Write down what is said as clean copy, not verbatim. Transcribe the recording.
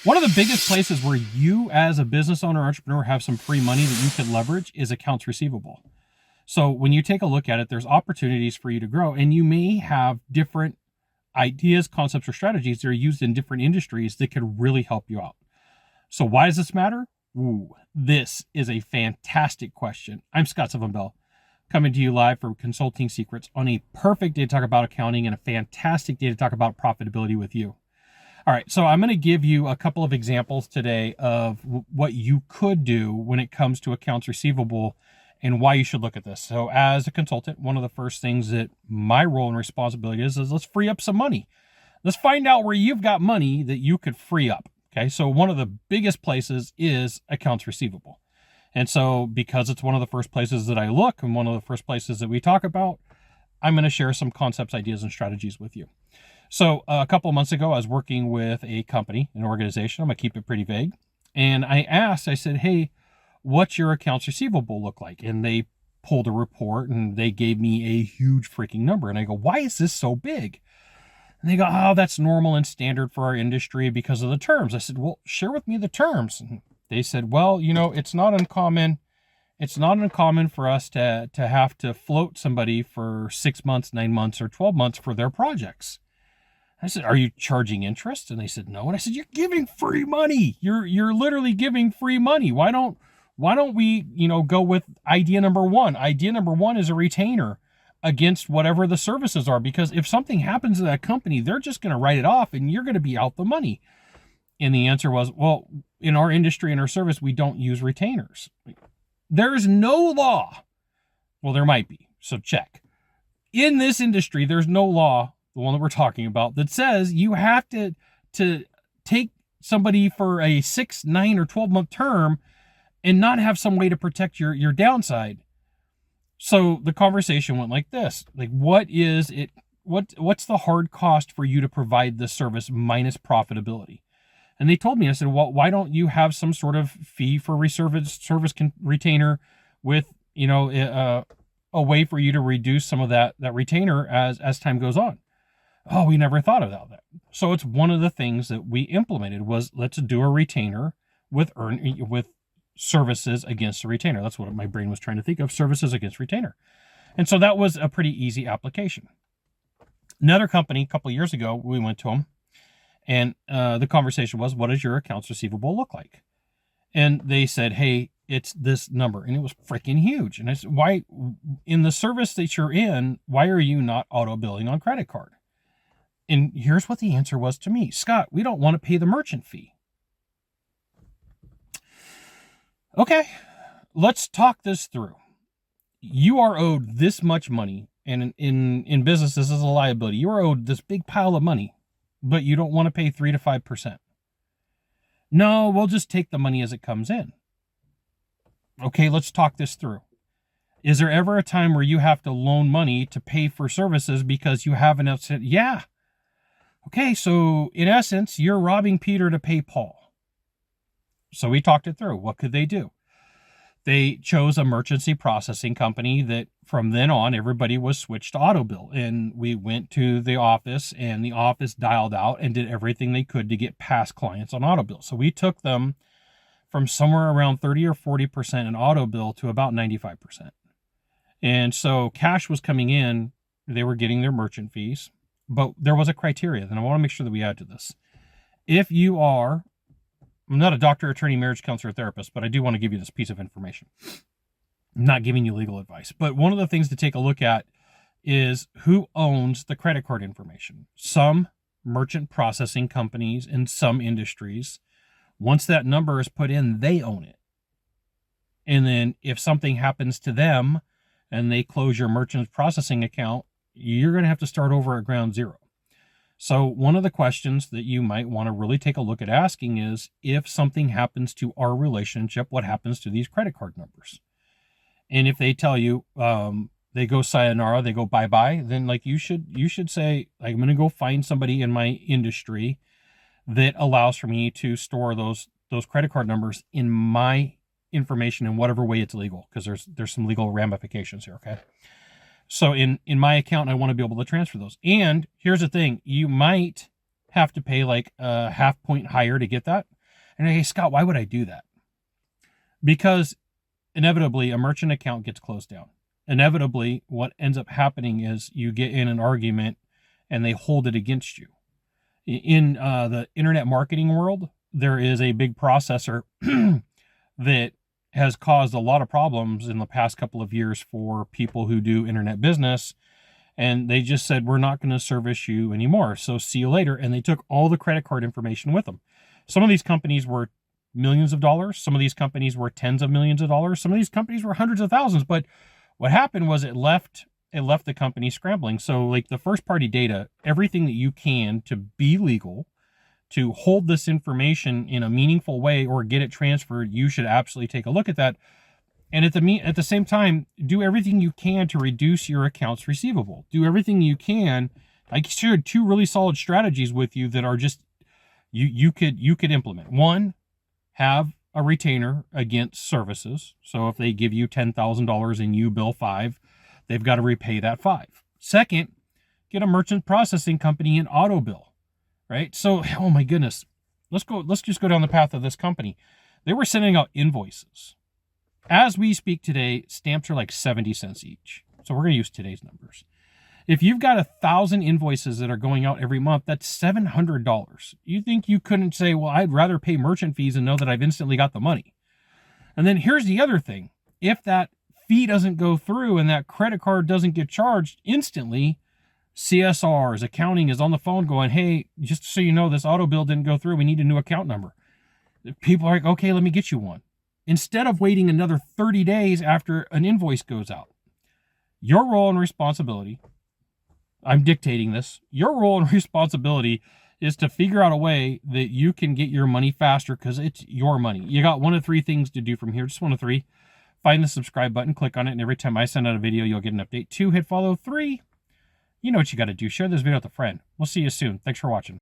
One of the biggest places where you as a business owner, entrepreneur, have some free money that you could leverage is accounts receivable. So when you take a look at it, there's opportunities for you to grow, and you may have different ideas, concepts, or strategies that are used in different industries that could really help you out. So why does this matter? Ooh, this is a fantastic question. I'm Scott Sylvan, coming to you live from Consulting Secrets on a perfect day to talk about accounting and a fantastic day to talk about profitability with you. All right, so I'm going to give you a couple of examples today of what you could do when it comes to accounts receivable and why you should look at this. So as a consultant, one of the first things that my role and responsibility is let's free up some money. Let's find out where you've got money that you could free up. Okay, so one of the biggest places is accounts receivable. And so because it's one of the first places that I look and one of the first places that we talk about, I'm going to share some concepts, ideas, and strategies with you. So a couple of months ago, I was working with a company, an organization. I'm going to keep it pretty vague. And I said, hey, what's your accounts receivable look like? And they pulled a report and they gave me a huge freaking number. And I go, why is this so big? And they go, oh, that's normal and standard for our industry because of the terms. I said, well, share with me the terms. And they said, well, it's not uncommon. It's not uncommon for us to have to float somebody for 6 months, 9 months, or 12 months for their projects. I said, are you charging interest? And they said, no. And I said, you're giving free money. You're literally giving free money. Why don't we, go with idea number one? Idea number one is a retainer against whatever the services are, because if something happens to that company, they're just going to write it off and you're going to be out the money. And the answer was, well, in our industry and our service, we don't use retainers. There is no law. Well, there might be. So check. In this industry, there's no law, the one that we're talking about, that says you have to take somebody for a 6, 9, or 12-month term and not have some way to protect your downside. So the conversation went like this: like, what's the hard cost for you to provide this service minus profitability? And they told me, I said, well, why don't you have some sort of fee for service retainer with, a way for you to reduce some of that retainer as time goes on? Oh, we never thought about that. So it's one of the things that we implemented was, let's do a retainer with services against a retainer. That's what my brain was trying to think of, services against retainer. And so that was a pretty easy application. Another company, a couple of years ago, we went to them, and the conversation was, what does your accounts receivable look like? And they said, hey, it's this number. And it was freaking huge. And I said, why, in the service that you're in, why are you not auto billing on credit card? And here's what the answer was to me: Scott, we don't want to pay the merchant fee. Okay, let's talk this through. You are owed this much money, and in business, this is a liability. You are owed this big pile of money, but you don't want to pay 3 to 5%. No, we'll just take the money as it comes in. Okay, let's talk this through. Is there ever a time where you have to loan money to pay for services because you have enough? Yeah. Okay, so in essence, you're robbing Peter to pay Paul. So we talked it through. What could they do? They chose a merchant processing company that from then on, everybody was switched to auto bill. And we went to the office, and the office dialed out and did everything they could to get past clients on auto bill. So we took them from somewhere around 30 or 40% in auto bill to about 95%. And so cash was coming in. They were getting their merchant fees. But there was a criteria, and I want to make sure that we add to this. If you are, I'm not a doctor, attorney, marriage counselor, or therapist, but I do want to give you this piece of information. I'm not giving you legal advice. But one of the things to take a look at is who owns the credit card information. Some merchant processing companies in some industries, once that number is put in, they own it. And then if something happens to them and they close your merchant processing account, you're going to have to start over at ground zero. So one of the questions that you might want to really take a look at asking is, if something happens to our relationship, what happens to these credit card numbers? And if they tell you they go sayonara, they go bye-bye, then like you should say, I'm going to go find somebody in my industry that allows for me to store those credit card numbers in my information in whatever way it's legal, because there's some legal ramifications here, okay? So in my account, I want to be able to transfer those. And here's the thing: you might have to pay like a half point higher to get that. And hey, Scott, why would I do that? Because inevitably a merchant account gets closed down. Inevitably, what ends up happening is you get in an argument and they hold it against you. In the internet marketing world, there is a big processor that has caused a lot of problems in the past couple of years for people who do internet business. And they just said, we're not going to service you anymore. So see you later. And they took all the credit card information with them. Some of these companies were millions of dollars. Some of these companies were tens of millions of dollars. Some of these companies were hundreds of thousands. But what happened was it left the company scrambling. So like the first party data, everything that you can to be legal, to hold this information in a meaningful way or get it transferred, you should absolutely take a look at that. And at the same time, do everything you can to reduce your accounts receivable. Do everything you can. I shared two really solid strategies with you that are just you could implement. One, have a retainer against services. So if they give you $10,000 and you bill $5,000, they've got to repay that $5,000. Second, get a merchant processing company and auto bill, right? So, oh my goodness, let's just go down the path of this company. They were sending out invoices. As we speak today, stamps are like 70 cents each. So we're going to use today's numbers. If you've got 1,000 invoices that are going out every month, that's $700. You think you couldn't say, well, I'd rather pay merchant fees and know that I've instantly got the money. And then here's the other thing. If that fee doesn't go through and that credit card doesn't get charged instantly, CSRs, accounting is on the phone going, hey, just so you know, this auto bill didn't go through. We need a new account number. People are like, okay, let me get you one. Instead of waiting another 30 days after an invoice goes out. Your role and responsibility, I'm dictating this, your role and responsibility is to figure out a way that you can get your money faster because it's your money. You got one of three things to do from here, just one of three. Find the subscribe button, click on it, and every time I send out a video, you'll get an update. 2, hit follow. 3, you know what you got to do. Share this video with a friend. We'll see you soon. Thanks for watching.